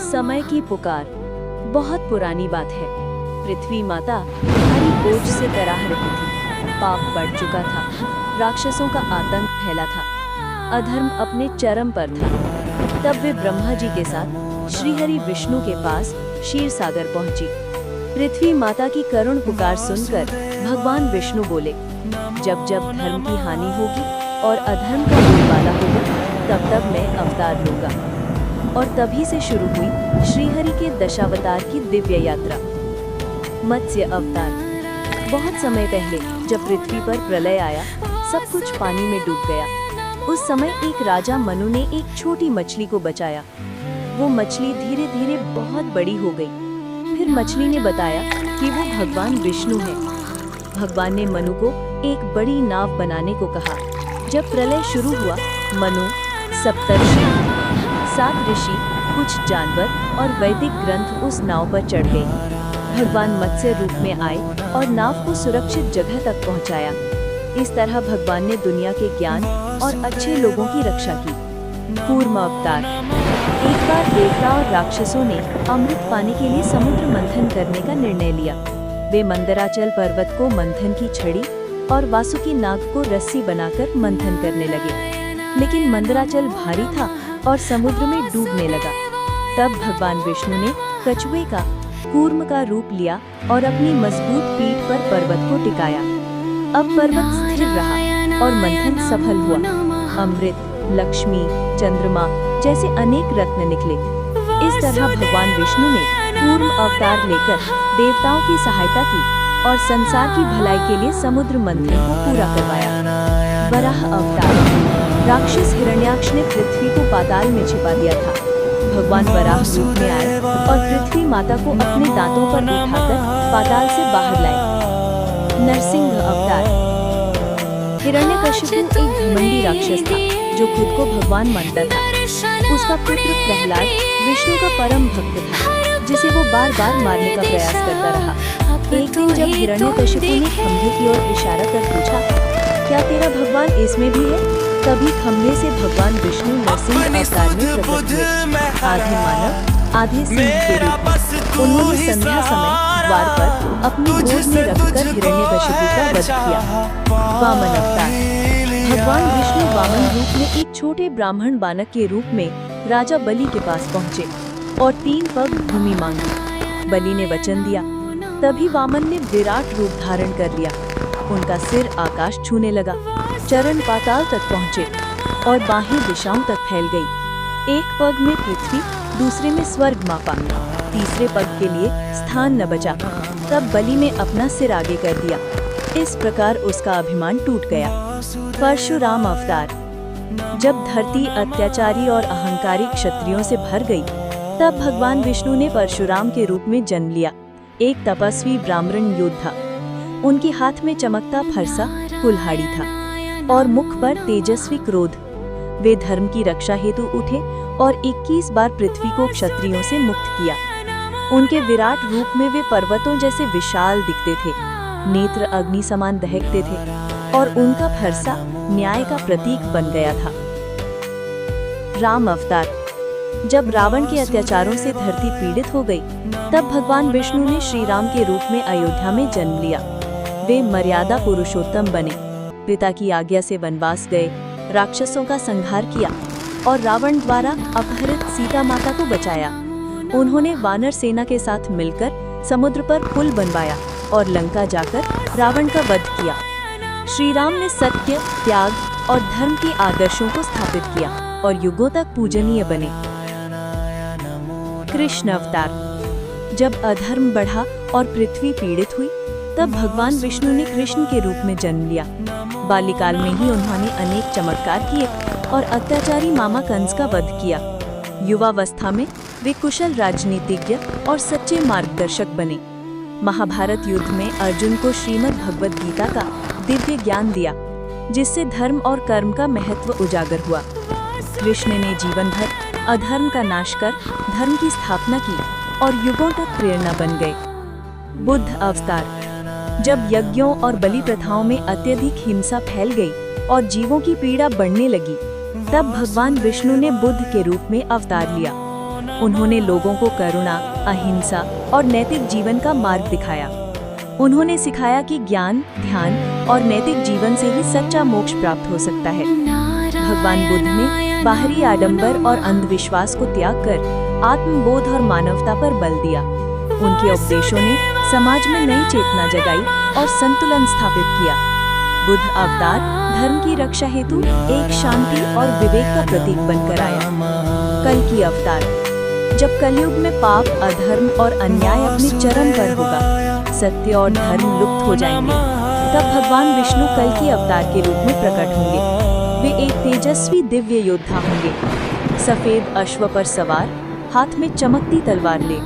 समय की पुकार। बहुत पुरानी बात है। पृथ्वी माता भारी बोझ से कराह रही थी। पाप बढ़ चुका था, राक्षसों का आतंक फैला था, अधर्म अपने चरम पर था। तब वे ब्रह्मा जी के साथ श्रीहरि विष्णु के पास क्षीर सागर पहुंची। पृथ्वी माता की करुण पुकार सुनकर भगवान विष्णु बोले, जब जब धर्म की हानि होगी और अधर्म का बोलबाला होगा, तब तब मैं अवतार लूंगा। और तभी से शुरू हुई श्रीहरि के दशावतार की दिव्य यात्रा। मत्स्य अवतार। बहुत समय पहले जब पृथ्वी पर प्रलय आया, सब कुछ पानी में डूब गया। उस समय एक राजा मनु ने एक छोटी मछली को बचाया। वो मछली धीरे धीरे बहुत बड़ी हो गई। फिर मछली ने बताया कि वो भगवान विष्णु है। भगवान ने मनु को एक बड़ी नाव बनाने को कहा। जब प्रलय शुरू हुआ, मनु, सप्तर्षि, 7 ऋषि, कुछ जानवर और वैदिक ग्रंथ उस नाव पर चढ़ गए। भगवान मत्स्य रूप में आए और नाव को सुरक्षित जगह तक पहुंचाया। इस तरह भगवान ने दुनिया के ज्ञान और अच्छे लोगों की रक्षा की। कूर्म अवतार। एक बार देवता और राक्षसों ने अमृत पाने के लिए समुद्र मंथन करने का निर्णय लिया। वे मंदराचल पर्वत को मंथन की छड़ी और वासुकी नाग को रस्सी बनाकर मंथन करने लगे। लेकिन मंदराचल भारी था और समुद्र में डूबने लगा। तब भगवान विष्णु ने कछुए का, कूर्म का रूप लिया और अपनी मजबूत पीठ पर पर्वत को टिकाया। अब पर्वत स्थिर रहा और मंथन सफल हुआ। अमृत, लक्ष्मी, चंद्रमा जैसे अनेक रत्न निकले। इस तरह भगवान विष्णु ने कूर्म अवतार लेकर देवताओं की सहायता की और संसार की भलाई के लिए समुद्र मंथन को पूरा करवाया। वराह अवतार। राक्षस हिरण्याक्ष ने पृथ्वी को पाताल में छिपा दिया था। भगवान वराह रूप में आए और पृथ्वी माता को अपने दांतों पर उठाकर पाताल से बाहर लाए। नरसिंह अवतार। हिरण्यकशिपु एक घमंडी राक्षस था जो खुद को भगवान मानता था। उसका पुत्र प्रहलाद विष्णु का परम भक्त था, जिसे वो बार बार मारने का प्रयास करता रहा। एक दिन जब हिरण्यकशिपु ने खंभे की ओर इशारा कर पूछा, क्या तेरा भगवान इसमें भी है? तभी खंभे से भगवान विष्णु नरसिंह अवतार में प्रकट हुए। आधे मानव, आधे सिंह के रूप में उन्होंने संध्या समय द्वार पर अपनी गोद में रखकर हिरण्यकशिपु का वध किया। वामन अवतार। भगवान विष्णु वामन रूप में एक छोटे ब्राह्मण बालक के रूप में राजा बलि के पास पहुँचे और 3 पग भूमि मांगी। बलि ने वचन दिया। तभी वामन ने विराट रूप धारण कर लिया। उनका सिर आकाश छूने लगा, चरण पाताल तक पहुँचे और बाहें दिशाओं तक फैल गई। एक पग में पृथ्वी, दूसरे में स्वर्ग मापा, तीसरे पग के लिए स्थान न बचा। तब बलि ने अपना सिर आगे कर दिया। इस प्रकार उसका अभिमान टूट गया। परशुराम अवतार। जब धरती अत्याचारी और अहंकारी क्षत्रियों से भर गई, तब भगवान विष्णु ने परशुराम के रूप में जन्म लिया। एक तपस्वी ब्राह्मण योद्धा। उनके हाथ में चमकता फरसा कुल्हाड़ी था और मुख पर तेजस्वी क्रोध। वे धर्म की रक्षा हेतु उठे और 21 बार पृथ्वी को क्षत्रियों से मुक्त किया। उनके विराट रूप में वे पर्वतों जैसे विशाल दिखते थे, नेत्र अग्नि समान दहकते थे और उनका फरसा न्याय का प्रतीक बन गया था। राम अवतार। जब रावण के अत्याचारों से धरती पीड़ित हो गई, तब भगवान विष्णु ने श्री राम के रूप में अयोध्या में जन्म लिया। वे मर्यादा पुरुषोत्तम बने, पिता की आज्ञा से वनवास गए, राक्षसों का संहार किया और रावण द्वारा अपहरित सीता माता को बचाया। उन्होंने वानर सेना के साथ मिलकर समुद्र पर पुल बनवाया और लंका जाकर रावण का वध किया। श्री राम ने सत्य, त्याग और धर्म के आदर्शों को स्थापित किया और युगों तक पूजनीय बने। कृष्ण अवतार। जब अधर्म बढ़ा और पृथ्वी पीड़ित हुई, तब भगवान विष्णु ने कृष्ण के रूप में जन्म लिया। बाल्यकाल में ही उन्होंने अनेक चमत्कार किए और अत्याचारी मामा कंस का वध किया। युवावस्था में वे कुशल राजनीतिज्ञ और सच्चे मार्गदर्शक बने। महाभारत युद्ध में अर्जुन को श्रीमद् भगवद गीता का दिव्य ज्ञान दिया, जिससे धर्म और कर्म का महत्व उजागर हुआ। कृष्ण ने जीवन भर अधर्म का नाश कर धर्म की स्थापना की और युगों तक प्रेरणा बन गए। बुद्ध अवतार। जब यज्ञों और बलि प्रथाओं में अत्यधिक हिंसा फैल गई और जीवों की पीड़ा बढ़ने लगी, तब भगवान विष्णु ने बुद्ध के रूप में अवतार लिया। उन्होंने लोगों को करुणा, अहिंसा और नैतिक जीवन का मार्ग दिखाया। उन्होंने सिखाया कि ज्ञान, ध्यान और नैतिक जीवन से ही सच्चा मोक्ष प्राप्त हो सकता है। भगवान बुद्ध ने बाहरी आडंबर और अंधविश्वास को त्याग कर आत्मबोध और मानवता पर बल दिया। उनके उपदेशों ने समाज में नई चेतना जगाई और संतुलन स्थापित किया। बुद्ध अवतार धर्म की रक्षा हेतु एक शांति और विवेक का प्रतीक बनकर आया। कल की अवतार, जब कलयुग में पाप, अधर्म और अन्याय अपने चरम पर होगा, सत्य और धर्म लुप्त हो जाएंगे, तब भगवान विष्णु कल की अवतार के रूप में प्रकट होंगे। वे एक तेजस्वी दिव्य योद्धा होंगे, सफेद अश्व पर सवार, हाथ में चमकती तलवार ले।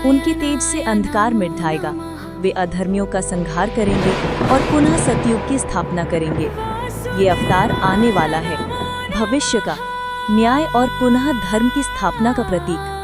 उनके तेज से अंधकार मिट जाएगा। वे अधर्मियों का संहार करेंगे और पुनः सतयुग की स्थापना करेंगे। ये अवतार आने वाला है, भविष्य का न्याय और पुनः धर्म की स्थापना का प्रतीक।